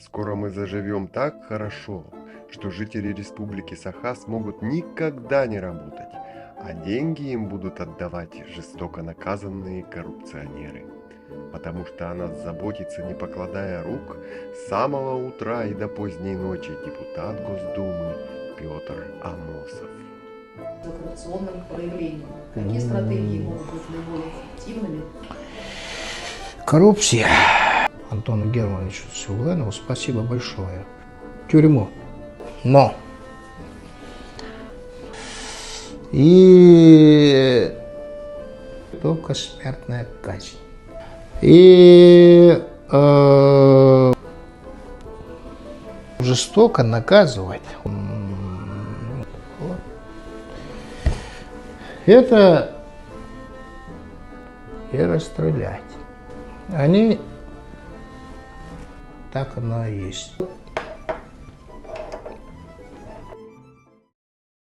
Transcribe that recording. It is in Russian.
Скоро мы заживем так хорошо, что жители Республики Саха смогут никогда не работать, а деньги им будут отдавать жестоко наказанные коррупционеры. Потому что о нас заботится, не покладая рук, с самого утра и до поздней ночи депутат Госдумы Петр Амосов. Коррупционным проявлениям. Какие стратегии могут быть наиболее эффективными? Коррупция. Антону Германовичу Сюгленову спасибо большое. Тюрьму. Но. И только смертная казнь. И жестоко наказывать. Это и расстрелять. Они так оно и есть.